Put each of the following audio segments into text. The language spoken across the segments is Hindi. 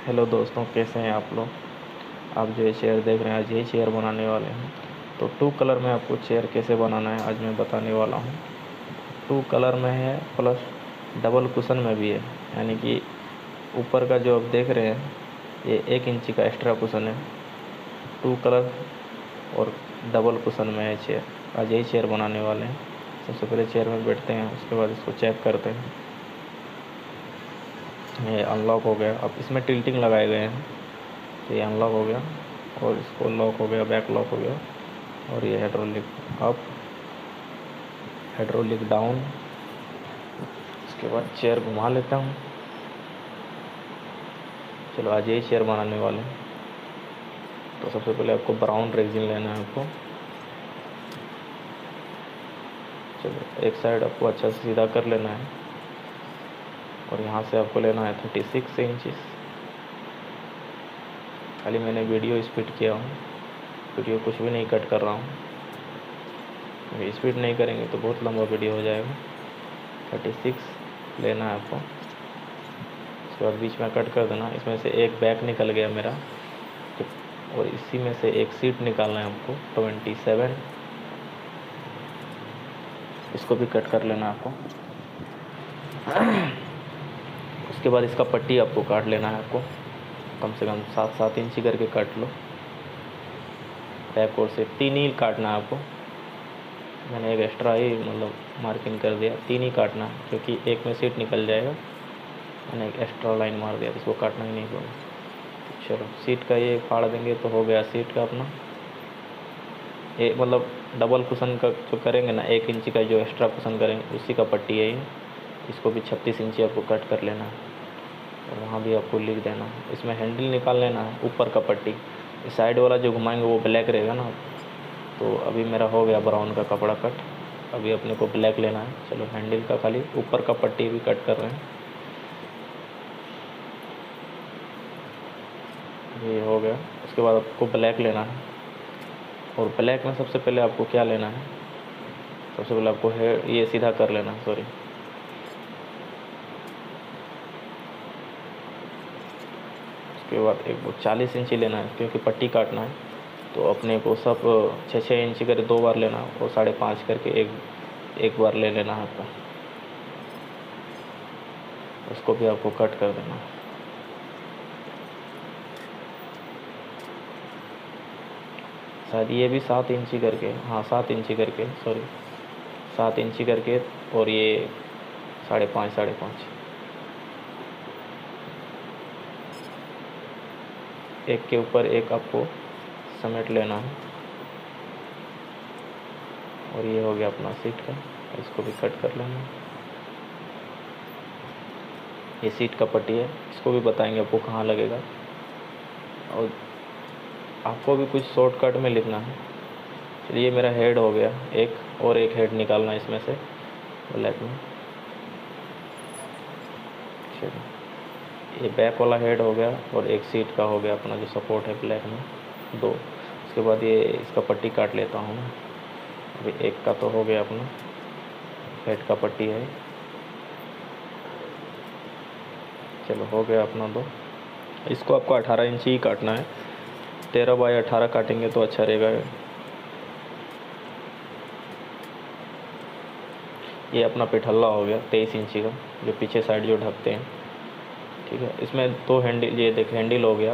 हेलो दोस्तों, कैसे हैं आप लोग। आप जो ये चेयर देख रहे हैं, आज यही चेयर बनाने वाले हैं। तो टू कलर में आपको चेयर कैसे बनाना है आज मैं बताने वाला हूँ। टू कलर में है प्लस डबल कुशन में भी है, यानी कि ऊपर का जो आप देख रहे हैं ये 1 इंची का एक्स्ट्रा कुशन है। टू कलर और डबल कुशन में है चेयर। आज यही चेयर बनाने वाले हैं। सबसे पहले चेयर में बैठते हैं, उसके बाद इसको चेक करते हैं। ये अनलॉक हो गया। अब इसमें टिल्टिंग लगाए गए हैं, तो ये अनलॉक हो गया और इसको लॉक हो गया, बैक लॉक हो गया। और ये हाइड्रोलिक अप, हाइड्रोलिक डाउन। इसके बाद चेयर घुमा लेता हूँ। चलो आज यही चेयर बनाने वाले हैं। तो सबसे पहले आपको ब्राउन रेजिन लेना है आपको। चलो एक साइड आपको अच्छा से सीधा कर लेना है और यहाँ से आपको लेना है 36 इंचेस। खाली मैंने वीडियो स्पीड किया हूँ, वीडियो कुछ भी नहीं कट कर रहा हूँ। स्पीड नहीं करेंगे तो बहुत लंबा वीडियो हो जाएगा। 36 लेना है आपको। उसके बाद बीच में कट कर देना। इसमें से एक बैक निकल गया मेरा, और इसी में से एक सीट निकालना है आपको 27। इसको भी कट कर लेना है आपको। उसके बाद इसका पट्टी आपको काट लेना है आपको, कम से कम 7-7 इंची करके काट लो। बैक और से 3 ही काटना है आपको। मैंने एक एक्स्ट्रा ही मार्किंग कर दिया, 3 ही काटना है क्योंकि एक में सीट निकल जाएगा। मैंने एक एक्स्ट्रा लाइन मार दिया, इसको काटना ही नहीं पड़ेगा। चलो सीट का ये फाड़ देंगे तो हो गया सीट का अपना। ये डबल कुशन का जो करेंगे ना, 1 इंची का जो एक्स्ट्रा कुशन करेंगे उसी का पट्टी है ये। इसको भी 36 इंची आपको कट कर लेना है और वहाँ भी आपको लिख देना है। इसमें हैंडल निकाल लेना है, ऊपर का पट्टी। इस साइड वाला जो घुमाएंगे वो ब्लैक रहेगा ना। तो अभी मेरा हो गया ब्राउन का कपड़ा कट। अभी अपने को ब्लैक लेना है। चलो हैंडल का खाली ऊपर का पट्टी भी कट कर रहे हैं। ये हो गया। उसके बाद आपको ब्लैक लेना है और ब्लैक में सबसे पहले आपको क्या लेना है, सबसे पहले आपको ये सीधा कर लेना है। सॉरी, उसके बाद एक वो 40 इंची लेना है क्योंकि पट्टी काटना है। तो अपने को सब 6-6 इंची करके 2 बार लेना और 5.5 करके एक बार ले लेना है आपको। उसको भी आपको कट कर देना है। शायद ये भी 7 इंची करके, हाँ 7 इंची करके, सॉरी 7 इंची करके। और ये 5.5 एक के ऊपर एक आपको समेट लेना है। और ये हो गया अपना सीट का, इसको भी कट कर लेना है। ये सीट का पट्टी है, इसको भी बताएंगे आपको कहाँ लगेगा। और आपको भी कुछ शॉर्टकट में लिखना है। चलिए मेरा हेड हो गया, एक हेड निकालना है इसमें से ब्लैक में। चलिए ये बैक वाला हेड हो गया और एक सीट का हो गया अपना जो सपोर्ट है ब्लैक में 2। उसके बाद ये इसका पट्टी काट लेता हूँ मैं। अभी एक का तो हो गया अपना हेड का पट्टी है। चलो हो गया अपना 2। इसको आपको 18 इंची ही काटना है। 13x18 काटेंगे तो अच्छा रहेगा। ये अपना पिठल्ला हो गया 23 इंची का, जो पीछे साइड जो ढकते हैं। ठीक है, इसमें 2 हैंडल, ये देख हैंडल हो गया,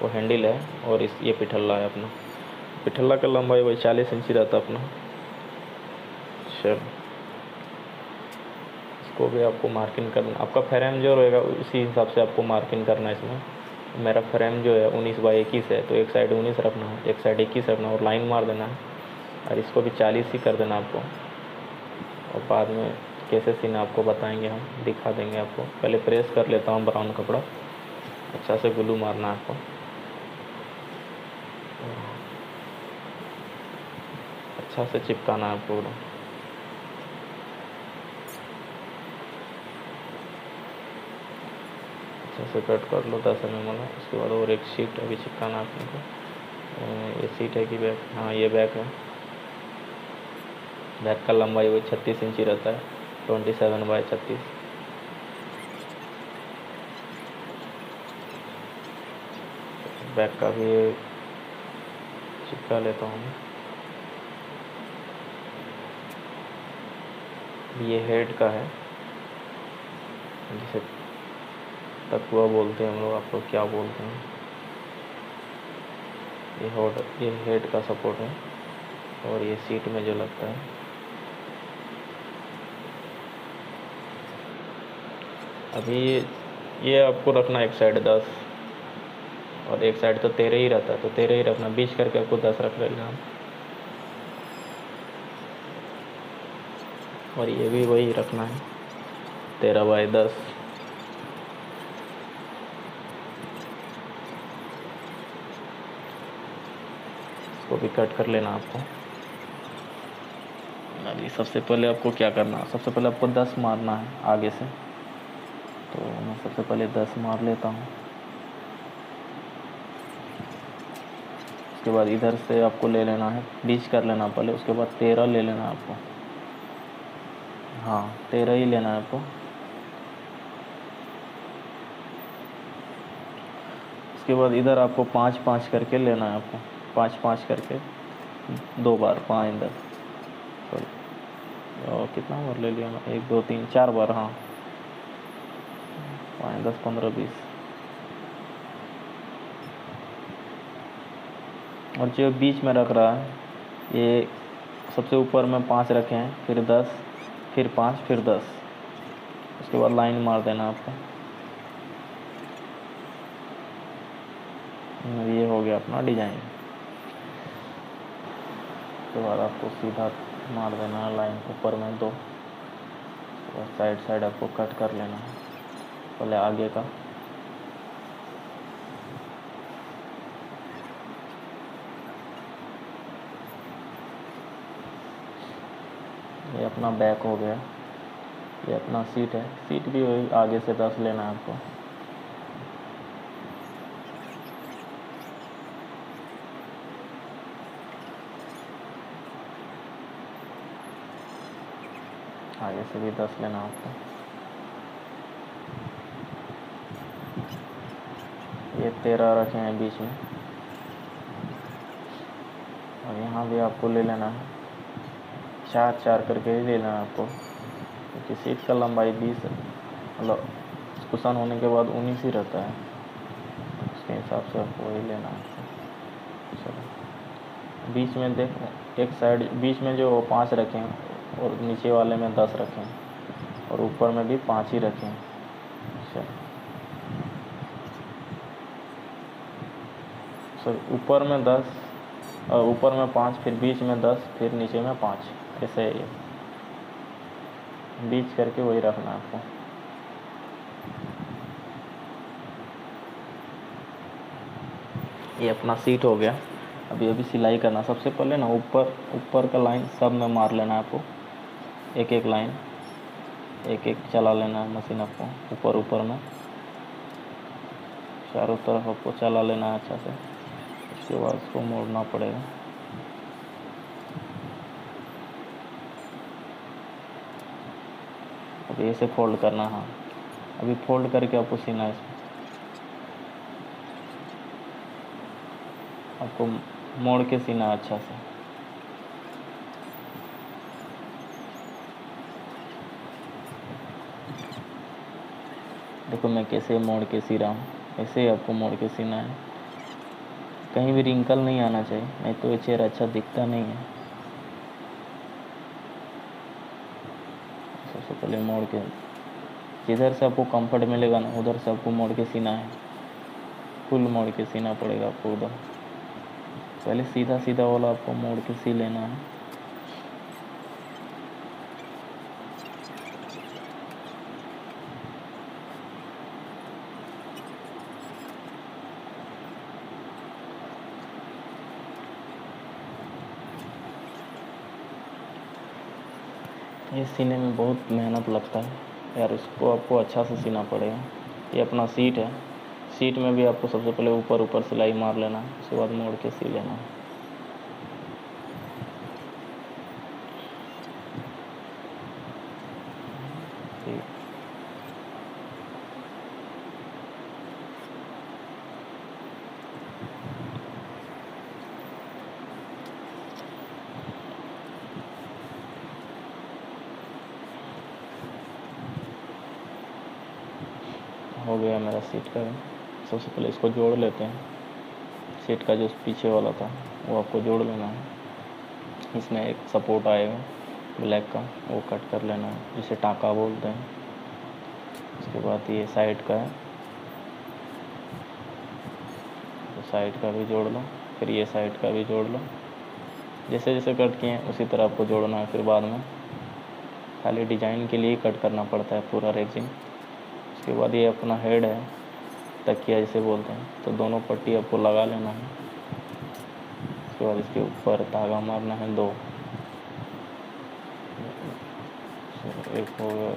वो हैंडल है और ये पिठल्ला है अपना। पिठल्ला का लंबाई वही 40 इंची रहता अपना। चलो इसको भी आपको मार्किंग करना। आपका फ्रेम जो रहेगा उसी हिसाब से आपको मार्किंग करना है इसमें। मेरा फ्रेम जो है 19x21 है, तो एक साइड 19 रखना है, एक साइड 21 रखना है और लाइन मार देना है। और इसको भी 40 ही कर देना आपको। और बाद में कैसे सीना आपको बताएंगे, हम दिखा देंगे आपको। पहले प्रेस कर लेता हूँ ब्राउन कपड़ा, अच्छा से ग्लू मारना है आपको। अच्छा से चिपकाना है पूरा। अच्छा से कट कर लो 10 mm वाला। उसके बाद और एक शीट अभी चिपकाना है अपने को। ये सीट है कि बैक, हाँ ये बैक है। बैक का लंबाई वही 36 इंची रहता है, 27x36। बैक का भी चिपका लेता हूँ। ये हेड का है, जिसे तकुआ बोलते हैं हम लोग, आप लोग क्या बोलते हैं। ये हेड का सपोर्ट है और ये सीट में जो लगता है। अभी ये आपको रखना एक साइड 10 और एक साइड तो 13 ही रहता है, तो 13 ही रखना, 20 करके आपको 10 रख लेना। और ये भी वही रखना है 13/10। इसको भी कट कर लेना आपको। अभी सबसे पहले आपको क्या करना है, सबसे पहले आपको 10 मारना है आगे से, तो मैं सबसे पहले 10 मार लेता हूँ। उसके बाद इधर से आपको ले लेना है, 20 कर लेना पहले, उसके बाद 13 ले लेना है आपको। हाँ 13 ही लेना है आपको। उसके बाद इधर आपको 5-5 करके लेना है आपको, 5-5 करके 2 बार 5 इधर, सॉरी और कितना बार ले लिया मैं, 1 2 3 4 बार। हाँ 5 10 15 20। और जो बीच में रख रहा है, ये सबसे ऊपर में 5 रखे हैं, फिर 10, फिर 5, फिर 10। उसके बाद लाइन मार देना आपको। ये हो गया अपना डिजाइन। उसके बाद आपको सीधा मार देना है लाइन ऊपर में 2, और साइड साइड आपको कट कर लेना है पहले आगे का। ये अपना बैक हो गया। ये अपना सीट है, सीट भी वही आगे से 10 लेना है आपको। आगे से भी 10 लेना है आपको। ये 13 रखे हैं बीच में, और यहाँ भी आपको ले लेना है 4-4 करके ही ले लेना है आपको, क्योंकि सीट का लंबाई 20 मतलब कुशन होने के बाद 19 ही रहता है, उसके हिसाब से आपको वही लेना है। चलो बीच में देखो, एक साइड बीच में जो 5 रखे हैं और नीचे वाले में 10 रखे हैं, और ऊपर में भी 5 ही रखे हैं। चलो सर ऊपर में 10 और ऊपर में 5, फिर बीच में 10, फिर नीचे में 5, ऐसे ही बीच करके वही रखना है आपको। ये अपना सीट हो गया। अभी सिलाई करना, सबसे पहले ना ऊपर का लाइन सब में मार लेना है आपको, एक एक लाइन एक एक चला लेना है मशीन आपको, ऊपर में चारों तरफ आपको चला लेना है अच्छा से। उसके बाद उसको मोड़ना पड़ेगा। अभी ऐसे फोल्ड करना। हाँ अभी फोल्ड करके आपको सीना है इसमें, आपको मोड़ के सीना अच्छा से। देखो मैं कैसे मोड़ के सी रहा हूँ, ऐसे ही आपको मोड़ के सीना है। कहीं भी रिंकल नहीं आना चाहिए, नहीं तो ये चेहरा अच्छा दिखता नहीं है। सबसे पहले मोड़ के, जिधर से आपको कंफर्ट मिलेगा ना उधर से आपको मोड़ के सीना है, फुल मोड़ के सीना पड़ेगा आपको उधर। पहले सीधा सीधा वाला आपको मोड़ के सी लेना है। ये सीने में बहुत मेहनत लगता है यार, इसको आपको अच्छा से सीना पड़ेगा। ये अपना सीट है, सीट में भी आपको सबसे पहले ऊपर सिलाई मार लेना है, उसके बाद मोड़ के सी लेना है। हो गया मेरा सीट का। सबसे पहले इसको जोड़ लेते हैं। सीट का जो पीछे वाला था वो आपको जोड़ लेना है। इसमें एक सपोर्ट आएगा ब्लैक का, वो कट कर लेना है, जिसे टाँका बोलते हैं। उसके बाद ये साइड का है, तो साइड का भी जोड़ लो, फिर ये साइड का भी जोड़ लो। जैसे जैसे कट किए उसी तरह आपको जोड़ना है। फिर बाद में खाली डिजाइन के लिए कट करना पड़ता है पूरा रेक्सिन। उसके बाद ये अपना हेड है, तकिया जिसे बोलते हैं, तो दोनों पट्टी आपको लगा लेना है। उसके बाद इसके ऊपर धागा मारना है 2। एक हो गया,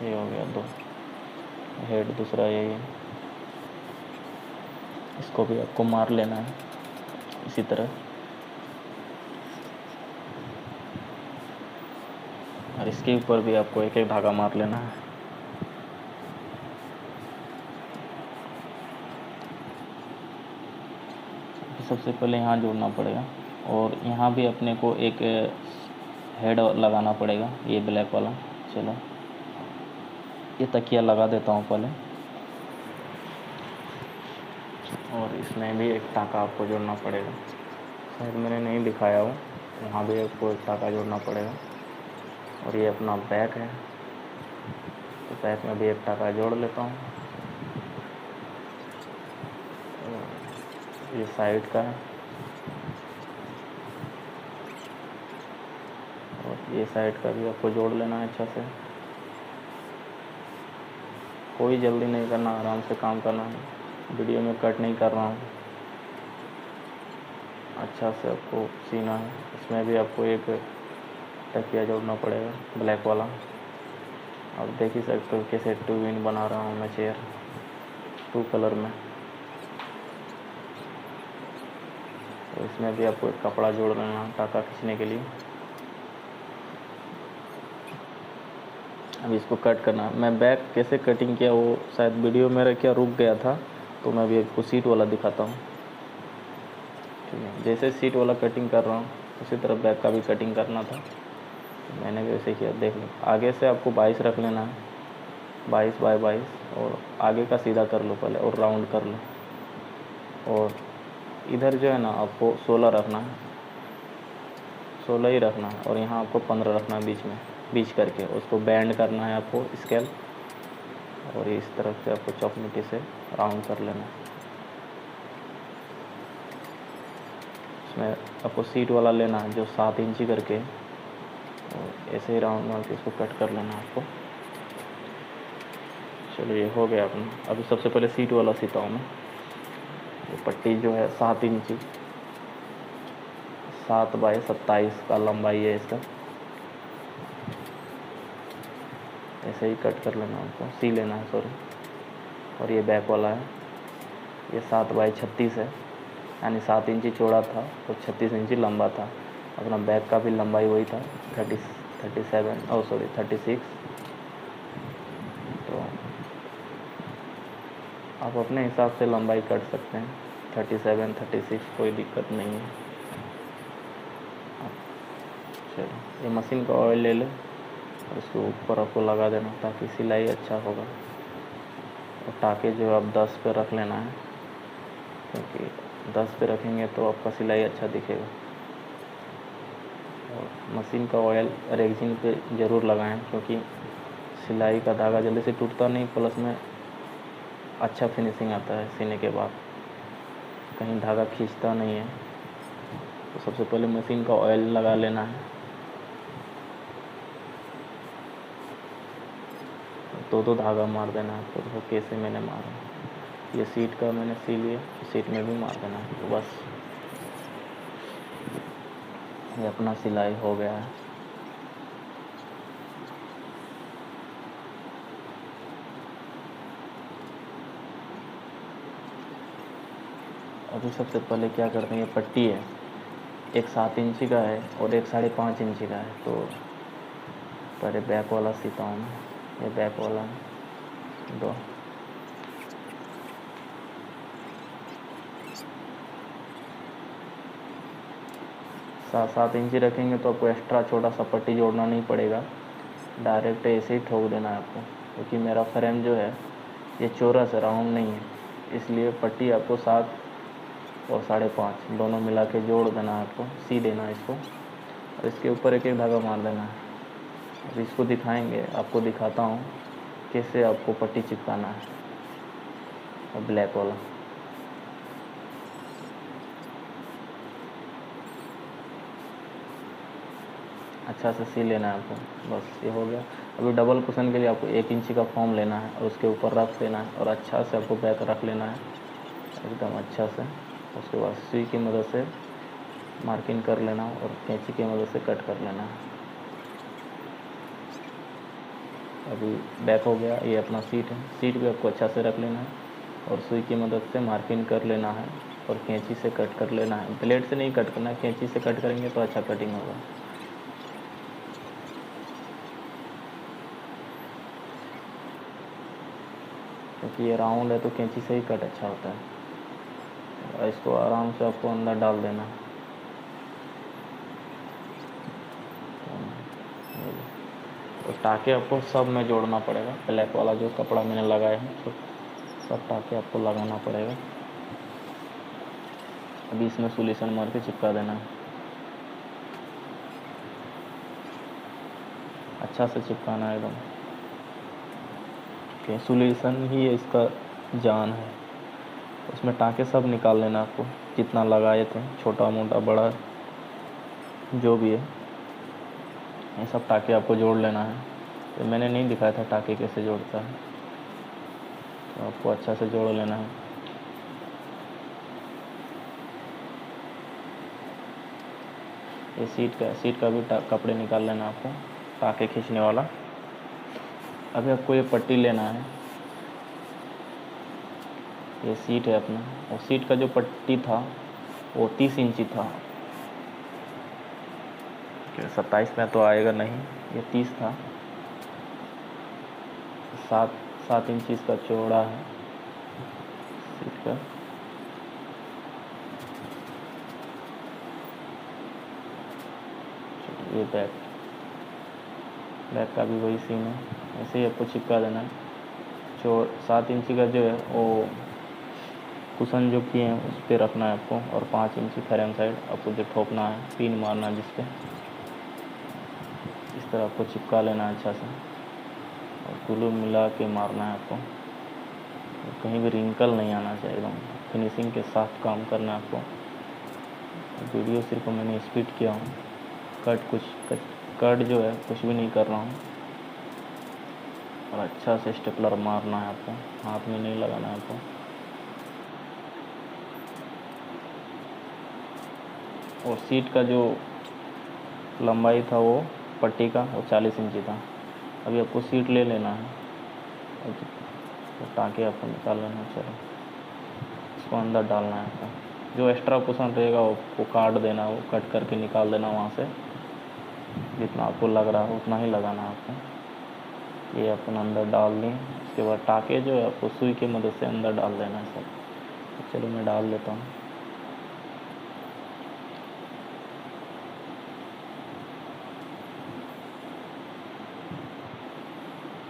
ये हो गया 2 हेड, दूसरा यही है। इसको भी आपको मार लेना है इसी तरह, और इसके ऊपर भी आपको एक एक धागा मार लेना है। सबसे पहले यहाँ जोड़ना पड़ेगा, और यहाँ भी अपने को एक हेड लगाना पड़ेगा, ये ब्लैक वाला। चलो ये तकिया लगा देता हूँ पहले, और इसमें भी एक टाँका आपको जोड़ना पड़ेगा। शायद मैंने नहीं दिखाया हो, वहाँ भी आपको एक टाँका जोड़ना पड़ेगा। और ये अपना बैक है, तो बैक में भी एक टाँका जोड़ लेता हूँ। ये साइड का है, और ये साइड का भी आपको जोड़ लेना है अच्छा से। कोई जल्दी नहीं करना, आराम से काम करना है। वीडियो में कट नहीं कर रहा हूँ, अच्छा से आपको सीना है। इसमें भी आपको एक तकिया जोड़ना पड़ेगा ब्लैक वाला। आप देख ही सकते हो कैसे 2 इन बना रहा हूँ मैं चेयर 2 कलर में। तो इसमें भी आपको एक कपड़ा जोड़ लेना टाँका खींचने के लिए। अब इसको कट करना। मैं बैक कैसे कटिंग किया वो शायद वीडियो मेरा क्या रुक गया था, तो मैं भी आपको सीट वाला दिखाता हूँ। ठीक है, जैसे सीट वाला कटिंग कर रहा हूँ उसी तरह बैक का भी कटिंग करना था, तो मैंने भी वैसे किया। देख लो, आगे से आपको 22 रख लेना है, 22 बाय 22, और आगे का सीधा कर लो पहले और राउंड कर लो। और इधर जो है ना आपको 16 रखना है, 16 ही रखना है, और यहाँ आपको 15 रखना है बीच में, बीच करके उसको बैंड करना है आपको स्केल, और इस तरफ से आपको चॉकमिटी से राउंड कर लेना है। इसमें आपको सीट वाला लेना है जो 7 इंची करके, और ऐसे ही राउंड मार के इसको कट कर लेना है आपको। चलो ये हो गया अपना। अभी सबसे पहले सीट वाला सीता हूँ मैं। ये पट्टी जो है 7 इंची, 7 बाय 27 का लंबाई है इसका। ऐसे ही कट कर लेना आपको, सी लेना है सॉरी। और ये बैक वाला है, ये 7 बाय 36 है, यानी 7 इंची चौड़ा था तो 36 इंची लंबा था। अपना बैक का भी लंबाई वही था 36। तो आप अपने हिसाब से लंबाई काट सकते हैं, 37, 36, कोई दिक्कत नहीं है। चलो ये मशीन का ऑयल ले लें और इसके ऊपर आपको लगा देना ताकि सिलाई अच्छा होगा। और टाँके जो आप 10 पे रख लेना है, क्योंकि 10 पे रखेंगे तो आपका सिलाई अच्छा दिखेगा। और मशीन का ऑयल रेक्सिन पे ज़रूर लगाएं, क्योंकि सिलाई का धागा जल्दी से टूटता नहीं, प्लस में अच्छा फिनिशिंग आता है सीने के बाद, कहीं धागा खींचता नहीं है। तो सबसे पहले मशीन का ऑयल लगा लेना है। दो धागा मार देना है। तो कैसे मैंने मारा, ये सीट का मैंने सी लिया, सीट में भी मार देना है। तो बस ये अपना सिलाई हो गया है। अभी सबसे पहले क्या करते हैं, ये पट्टी है, एक 7 इंची का है और एक 5.5 इंची का है। तो पहले बैक वाला सीता हूँ मैं, ये बैक वाला है 2। सात इंची रखेंगे तो आपको एक्स्ट्रा छोटा सा पट्टी जोड़ना नहीं पड़ेगा, डायरेक्ट ऐसे ही ठोक देना है आपको। क्योंकि मेरा फ्रेम जो है ये चौरस है, राउंड नहीं है, इसलिए पट्टी आपको 7 और 5.5 दोनों मिला के जोड़ देना है आपको, सी देना है इसको, और इसके ऊपर एक एक धागा मार देना है। अब इसको दिखाएंगे, आपको दिखाता हूँ कैसे आपको पट्टी चिपकाना है, और ब्लैक वाला। अच्छा से सी लेना है आपको, बस ये हो गया। अभी डबल कुशन के लिए आपको 1 इंची का फॉर्म लेना है और उसके ऊपर रख देना है, और अच्छा से आपको बैक रख लेना है एकदम अच्छा से। उसके बाद सुई की मदद से मार्किंग कर लेना और कैंची की मदद से कट कर लेना है। अभी बैक हो गया, ये अपना सीट है, सीट भी आपको अच्छा से रख लेना है और सुई की मदद से मार्किंग कर लेना है और कैंची से कट कर लेना है। ब्लेड से नहीं कट करना है, कैंची से कट करेंगे तो अच्छा कटिंग होगा। क्योंकि ये राउंड है तो कैंची से ही कट अच्छा होता है। और इसको आराम से आपको अंदर डाल देना है। और टाके आपको सब में जोड़ना पड़ेगा, ब्लैक वाला जो कपड़ा मैंने लगाया है तो सब टाके आपको लगाना पड़ेगा। अभी इसमें सॉल्यूशन मार के चिपका देना है, अच्छा से चिपकाना है एकदम। ओके, सॉल्यूशन ही इसका जान है। उसमें टाके सब निकाल लेना आपको, जितना लगाए थे, छोटा मोटा बड़ा जो भी है, ये सब टाके आपको जोड़ लेना है। तो मैंने नहीं दिखाया था टाके कैसे जोड़ता है, तो आपको अच्छा से जोड़ लेना है। ये सीट का भी कपड़े निकाल लेना आपको, टाके खींचने वाला। अभी आपको ये पट्टी लेना है, ये सीट है अपना, और सीट का जो पट्टी था वो 30 इंची था। 27 में तो आएगा नहीं, ये 30 था। 7 इंची इसका चौड़ा है सीट का। ये बैक का भी वही सीन है, ऐसे ही आपको चिपका देना है। 7 इंची का जो है वो कुशन जो किए हैं उस पर रखना है आपको, और 5 इंची फ्रेम साइड आपको जो ठोकना है, पिन मारना है जिस पे, इस तरह आपको चिपका लेना है अच्छा से, और ग्लू मिला के मारना है आपको। कहीं भी रिंकल नहीं आना चाहिए, एकदम फिनिशिंग के साथ काम करना है आपको। वीडियो सिर्फ मैंने स्पीड किया हूँ, कट जो है कुछ भी नहीं कर रहा हूँ। और अच्छा से स्टेपलर मारना है आपको, हाथ में नहीं लगाना है आपको। और सीट का जो लंबाई था वो पट्टी का वो 40 इंची था। अभी आपको सीट ले लेना है और टाँके आपको निकाल लेना है। चलो, इसको अंदर डालना है आपको। जो एक्स्ट्रा कुशन रहेगा वो काट देना, वो कट करके निकाल देना वहाँ से। जितना आपको लग रहा है उतना ही लगाना है आपको। ये अपन अंदर डाल दें। उसके बाद टाँके जो है आपको सुई की मदद से अंदर डाल देना है सब। तो चलो मैं डाल देता हूँ।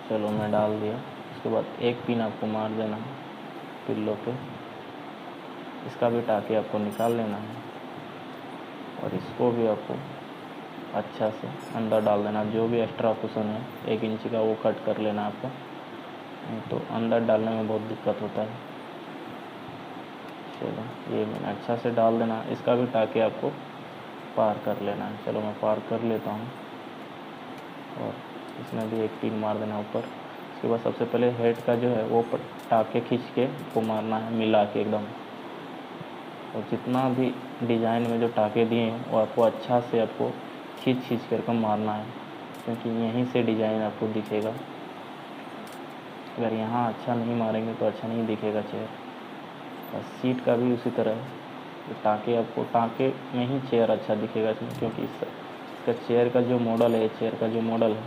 चलो मैं डाल दिया। उसके बाद एक पिन आपको मार देना है पिल्लो पे। इसका भी टाँके आपको निकाल लेना है और इसको भी आपको अच्छा से अंदर डाल देना। जो भी एक्स्ट्रा कुशन है 1 इंच का वो कट कर लेना आपको, नहीं तो अंदर डालने में बहुत दिक्कत होता है। चलो ये मैंने अच्छा से डाल देना। इसका भी टाँके आपको पार कर लेना है। चलो मैं पार कर लेता हूँ और इसमें भी एक पिन मार देना ऊपर। उसके बाद सबसे पहले हेड का जो है वो टाँके खींच के को मारना है मिला के एकदम। और जितना भी डिज़ाइन में जो टाँके दिए हैं वो आपको अच्छा से आपको खींच कर मारना है, क्योंकि यहीं से डिज़ाइन आपको दिखेगा। अगर यहाँ अच्छा नहीं मारेंगे तो अच्छा नहीं दिखेगा चेयर। और सीट का भी उसी तरह है। टाँके आपको टाँके में ही चेयर अच्छा दिखेगा इसमें, क्योंकि इसका चेयर का जो मॉडल है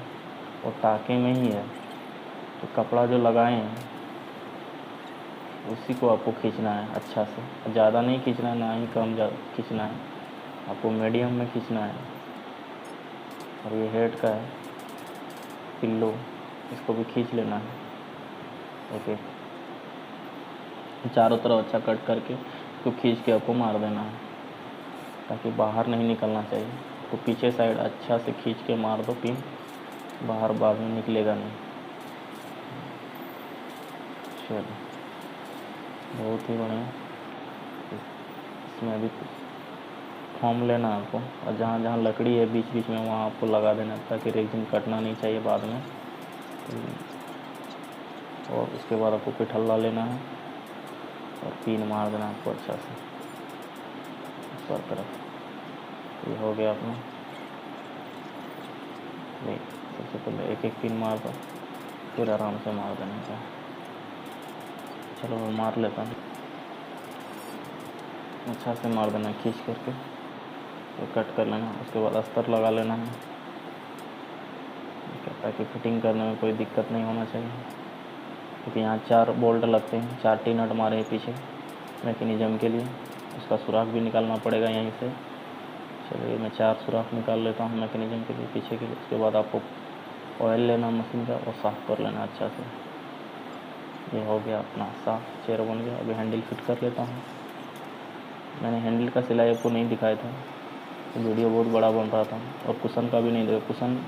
वो टाँके में ही है। तो कपड़ा जो लगाए हैं उसी को आपको खींचना है अच्छा से। ज़्यादा नहीं खींचना है, ना ही कम खींचना है, आपको मीडियम में खींचना है। और ये हेड का है पिल्लो, इसको भी खींच लेना है एक एक। चारों तरफ अच्छा कट करके तो खींच के आपको मार देना है, ताकि बाहर नहीं निकलना चाहिए। तो पीछे साइड अच्छा से खींच के मार दो पिन, बाहर बाद में निकलेगा नहीं। चलो बहुत ही बढ़िया। इसमें अभी फॉर्म लेना है आपको, और जहाँ जहाँ लकड़ी है बीच बीच में वहाँ आपको लगा देना, ताकि रेजिन कटना नहीं चाहिए बाद में। और उसके बाद आपको पिठल्ला लेना है और पिन मार देना आपको अच्छा से ऊपर तरफ। ये हो गया अपना। नहीं, सबसे पहले एक एक पिन मार दो, फिर आराम से मार देना का। चलो मैं मार लेता हूँ। अच्छा से मार देना खींच करके, तो कट कर लेना। उसके बाद अस्तर लगा लेना है, ताकि फिटिंग करने में कोई दिक्कत नहीं होना चाहिए। क्योंकि यहाँ 4 बोल्ट लगते हैं, 4 टी नट मारे हैं पीछे मैकेनिज्म के लिए, उसका सुराख भी निकालना पड़ेगा यहीं से। चलिए मैं 4 सुराख निकाल लेता हूँ मैकेनिज्म के लिए, पीछे के लिए। उसके बाद आपको ऑयल लेना मशीन का और साफ़ कर लेना अच्छा से। ये हो गया अपना साफ, चेयर बन गया। अभी हैंडल फिट कर लेता हूँ। मैंने हैंडल का सिलाई आपको नहीं दिखाया था, तो वीडियो बहुत बड़ा बन रहा था, और कुशन का भी नहीं देखा। कुशन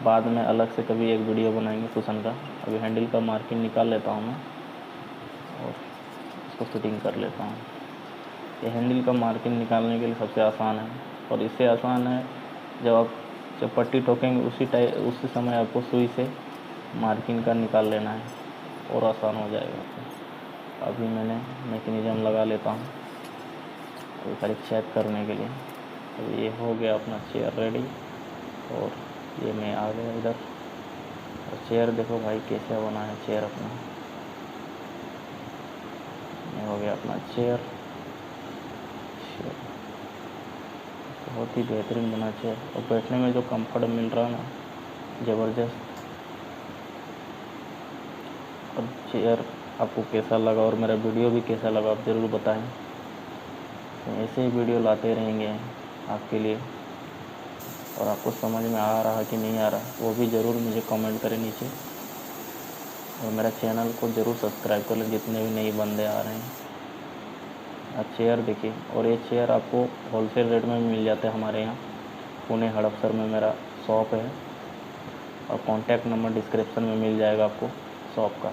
बाद में अलग से कभी एक वीडियो बनाएंगे कुशन का। अभी हैंडल का मार्किंग निकाल लेता हूँ मैं और इसको फिटिंग कर लेता हूँ। ये हैंडल का मार्किंग निकालने के लिए सबसे आसान है, और इससे आसान है जब पट्टी ठोकेंगे उसी समय आपको सुई से मार्किंग का निकाल लेना है, और आसान हो जाएगा आपको। अभी मैंने मैकेनिज्म लगा लेता हूँ अभी खाली चेक करने के लिए। तो ये हो गया अपना चेयर रेडी, और ये मैं आ गया इधर। और चेयर देखो भाई कैसे बना है चेयर अपना। ये हो गया अपना चेयर। बहुत ही बेहतरीन बना चेयर, और बैठने में जो कंफर्ट मिल रहा है ना, ज़बरदस्त। और चेयर आपको कैसा लगा और मेरा वीडियो भी कैसा लगा आप ज़रूर बताएं। तो ऐसे ही वीडियो लाते रहेंगे आपके लिए, और आपको समझ में आ रहा कि नहीं आ रहा वो भी ज़रूर मुझे कमेंट करें नीचे। और मेरा चैनल को ज़रूर सब्सक्राइब कर लें जितने भी नए बंदे आ रहे हैं। आप चेयर देखिए, और ये चेयर आपको होलसेल रेट में मिल जाते हैं हमारे यहाँ पुणे हड़पसर में मेरा शॉप है, और कॉन्टैक्ट नंबर डिस्क्रिप्शन में मिल जाएगा आपको शॉप का।